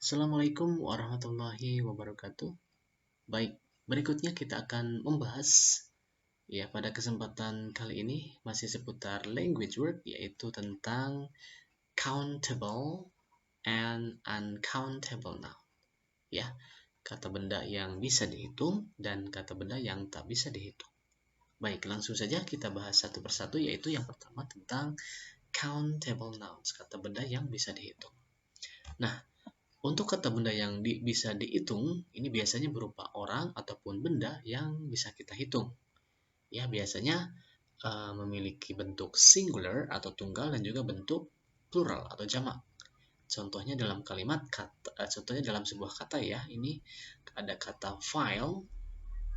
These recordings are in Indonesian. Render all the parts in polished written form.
Assalamualaikum warahmatullahi wabarakatuh. Baik, berikutnya kita akan membahas pada kesempatan kali ini masih seputar language word, yaitu tentang countable and uncountable noun. Ya, kata benda yang bisa dihitung dan kata benda yang tak bisa dihitung. Baik, langsung saja kita bahas satu persatu, yaitu yang pertama tentang countable nouns, kata benda yang bisa dihitung. Nah, untuk kata benda yang bisa dihitung, ini biasanya berupa orang ataupun benda yang bisa kita hitung. Ya, biasanya memiliki bentuk singular atau tunggal dan juga bentuk plural atau jamak. Contohnya dalam contohnya dalam sebuah kata ya, ini ada kata file,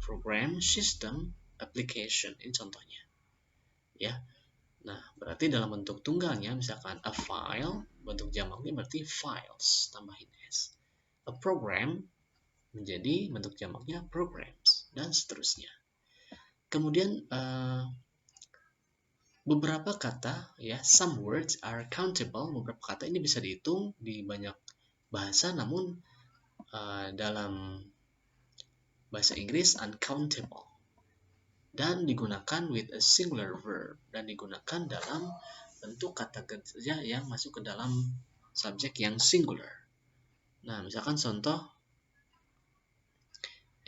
program, system, application. Ini contohnya. Ya. Nah, berarti dalam bentuk tunggalnya misalkan a file, bentuk jamaknya berarti files, tambahin s. A program menjadi bentuk jamaknya programs, dan seterusnya. Kemudian beberapa kata, ya, some words are countable. Beberapa kata ini bisa dihitung di banyak bahasa, namun dalam bahasa Inggris uncountable, dan digunakan with a singular verb, dan digunakan dalam bentuk kata kerja yang masuk ke dalam subjek yang singular. Nah, misalkan contoh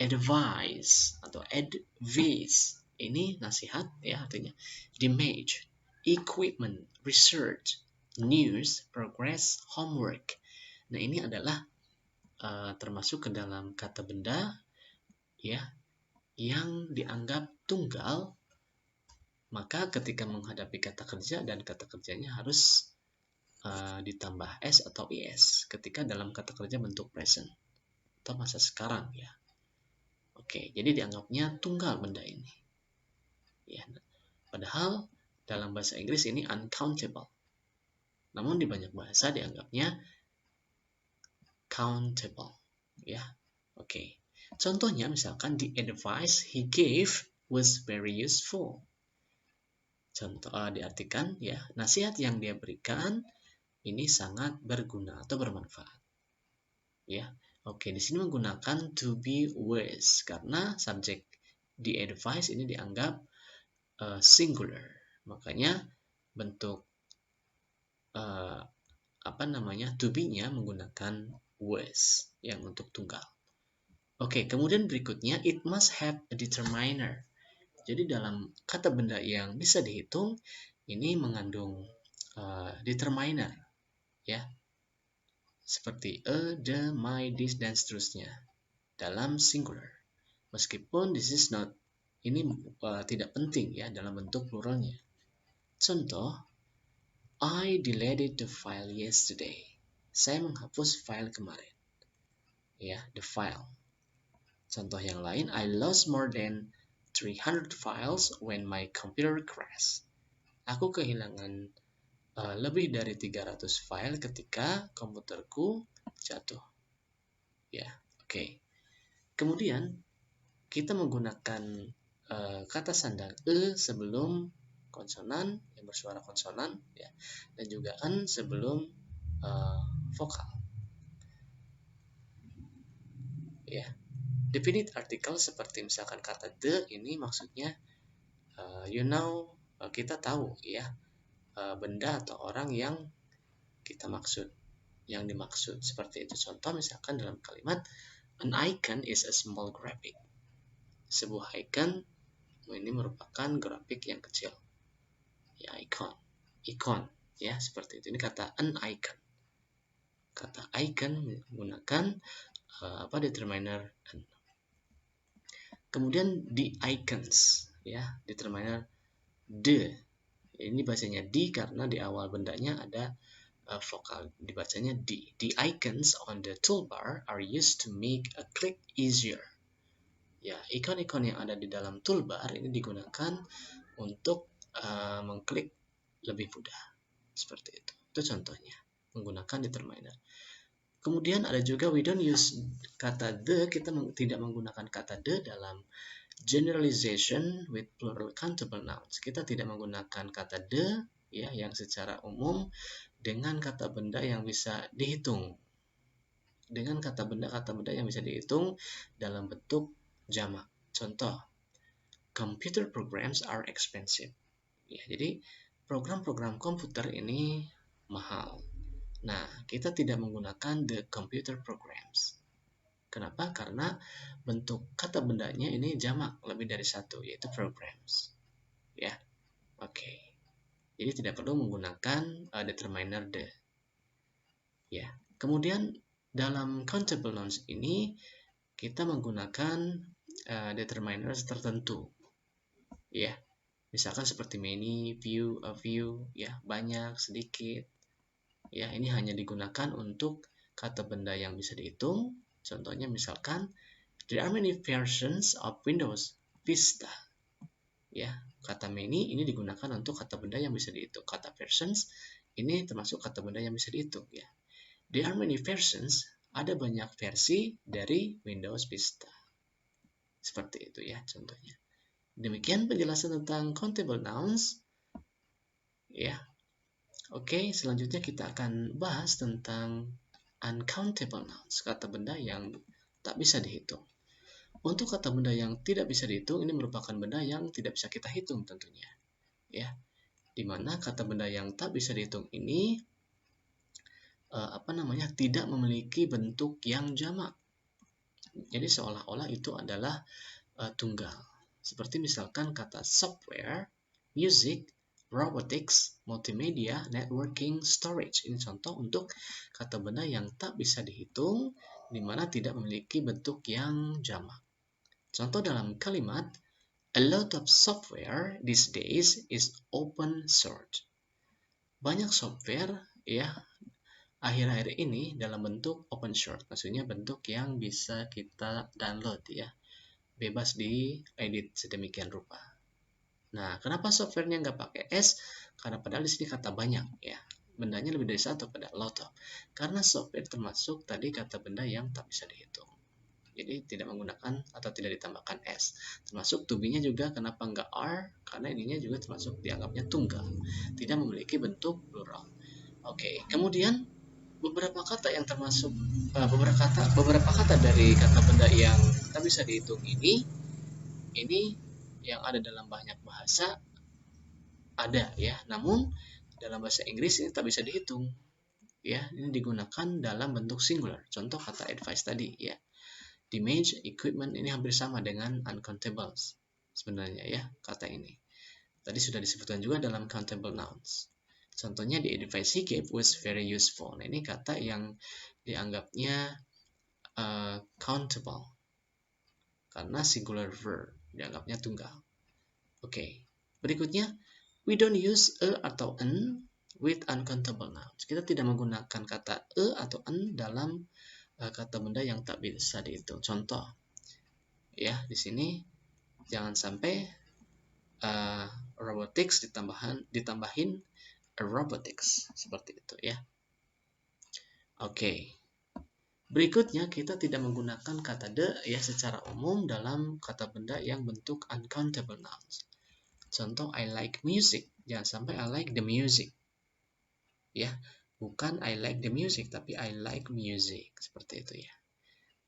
advice atau advice, ini nasihat ya, artinya damage, equipment, research, news, progress, homework. Nah, ini adalah termasuk ke dalam kata benda ya yang dianggap tunggal, maka ketika menghadapi kata kerja dan kata kerjanya harus ditambah s atau is ketika dalam kata kerja bentuk present atau masa sekarang ya. Oke, jadi dianggapnya tunggal benda ini. Ya, padahal dalam bahasa Inggris ini uncountable. Namun di banyak bahasa dianggapnya countable. Ya, oke. Contohnya misalkan the advice he gave was very useful. Contoh diartikan ya, nasihat yang dia berikan ini sangat berguna atau bermanfaat. Ya. Oke, di sini menggunakan to be was karena subjek di advice ini dianggap singular. Makanya bentuk to be-nya menggunakan was yang untuk tunggal. Oke, kemudian berikutnya it must have a determiner. Jadi dalam kata benda yang bisa dihitung ini mengandung determiner ya. Seperti a, the, my, this, dan seterusnya dalam singular. Meskipun this is not, ini tidak penting ya dalam bentuk pluralnya. Contoh, I deleted the file yesterday. Saya menghapus file kemarin. Ya, the file. Contoh yang lain, I lost more than 300 files when my computer crashed. Aku kehilangan lebih dari 300 file ketika komputerku jatuh. Ya, oke. Kemudian kita menggunakan kata sandang e sebelum konsonan yang bersuara konsonan ya, dan juga an sebelum vokal. Ya. Definite artikel seperti misalkan kata the ini maksudnya kita tahu ya benda atau orang yang kita maksud, yang dimaksud seperti itu. Contoh misalkan dalam kalimat an icon is a small graphic. Sebuah icon ini merupakan grafik yang kecil. Ya, icon ya, seperti itu. Ini kata an icon. Kata icon menggunakan determiner an. Kemudian the icons ya, determiner the. Ini bacanya di karena di awal bendanya ada vokal, dibacanya di. The icons on the toolbar are used to make a click easier. Ya, ikon-ikon yang ada di dalam toolbar ini digunakan untuk mengklik lebih mudah. Seperti itu. Itu contohnya menggunakan determiner. Kemudian ada juga we don't use kata the, kita tidak menggunakan kata the dalam generalization with plural countable nouns. Kita tidak menggunakan kata the ya yang secara umum dengan kata benda yang bisa dihitung. dengan kata benda yang bisa dihitung dalam bentuk jamak. Contoh, computer programs are expensive. Ya, jadi program-program komputer ini mahal. Nah, kita tidak menggunakan the computer programs. Kenapa? Karena bentuk kata bendanya ini jamak, lebih dari satu, yaitu programs. Ya, oke. Jadi tidak perlu menggunakan determiner the. Ya. Kemudian dalam countable nouns ini kita menggunakan determiners tertentu. Ya. Misalkan seperti many, few, a few, ya, banyak, sedikit. Ya, ini hanya digunakan untuk kata benda yang bisa dihitung. Contohnya misalkan there are many versions of Windows Vista. Ya, kata many ini digunakan untuk kata benda yang bisa dihitung. Kata versions ini termasuk kata benda yang bisa dihitung, ya. There are many versions, ada banyak versi dari Windows Vista. Seperti itu, ya, contohnya. Demikian penjelasan tentang countable nouns. Ya. Oke, selanjutnya kita akan bahas tentang uncountable nouns, kata benda yang tak bisa dihitung. Untuk kata benda yang tidak bisa dihitung, ini merupakan benda yang tidak bisa kita hitung tentunya. Ya, dimana kata benda yang tak bisa dihitung ini tidak memiliki bentuk yang jamak. Jadi seolah-olah itu adalah tunggal. Seperti misalkan kata software, music, robotics, multimedia, networking, storage. Ini contoh untuk kata benda yang tak bisa dihitung, di mana tidak memiliki bentuk yang jamak. Contoh dalam kalimat, a lot of software these days is open source. Banyak software, ya, akhir-akhir ini dalam bentuk open source. Maksudnya bentuk yang bisa kita download, ya. Bebas diedit sedemikian rupa. Nah, kenapa softwarenya nggak pakai S? Karena padahal di sini kata banyak, ya. Bendanya lebih dari satu pada lot of. Karena software termasuk tadi kata benda yang tak bisa dihitung. Jadi tidak menggunakan atau tidak ditambahkan S. Termasuk to be-nya juga kenapa nggak are? Karena ininya juga termasuk dianggapnya tunggal. Tidak memiliki bentuk plural. Oke, kemudian beberapa kata yang termasuk beberapa kata dari kata benda yang tak bisa dihitung ini yang ada dalam banyak bahasa ada, ya, namun dalam bahasa Inggris ini tak bisa dihitung, ya. Ini digunakan dalam bentuk singular. Contoh kata advice tadi, ya. Damage, equipment ini hampir sama dengan uncountables sebenarnya, ya, kata ini. Tadi sudah disebutkan juga dalam countable nouns. Contohnya the advice he gave was very useful. Nah, ini kata yang dianggapnya countable karena singular verb, dianggapnya tunggal. Oke, berikutnya we don't use a atau an with uncountable nouns. Kita tidak menggunakan kata a atau an dalam kata benda yang tak bisa dihitung. Contoh, ya, di sini jangan sampai robotics ditambahin robotics seperti itu, ya. Oke. Berikutnya kita tidak menggunakan kata the, ya, secara umum dalam kata benda yang bentuk uncountable nouns. Contoh I like music, jangan sampai I like the music. Ya, bukan I like the music tapi I like music, seperti itu, ya.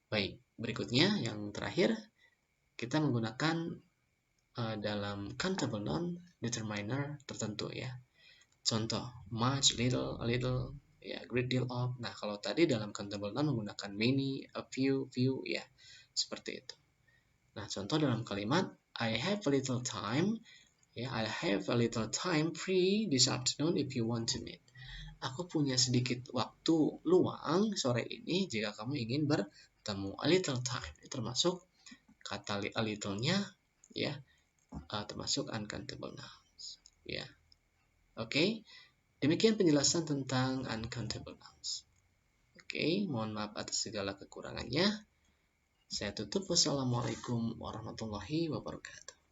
Baik, berikutnya yang terakhir kita menggunakan dalam countable noun determiner tertentu, ya. Contoh much, little, a little, ya, great deal of. Nah, kalau tadi dalam countable noun menggunakan many, a few, ya, seperti itu. Nah, contoh dalam kalimat I have a little time, ya, I have a little time free this afternoon if you want to meet. Aku punya sedikit waktu luang sore ini jika kamu ingin bertemu. A little time termasuk kata a little-nya, ya, termasuk uncountable nouns, ya. Oke, demikian penjelasan tentang uncountable nouns. Oke, mohon maaf atas segala kekurangannya. Saya tutup. Wassalamualaikum warahmatullahi wabarakatuh.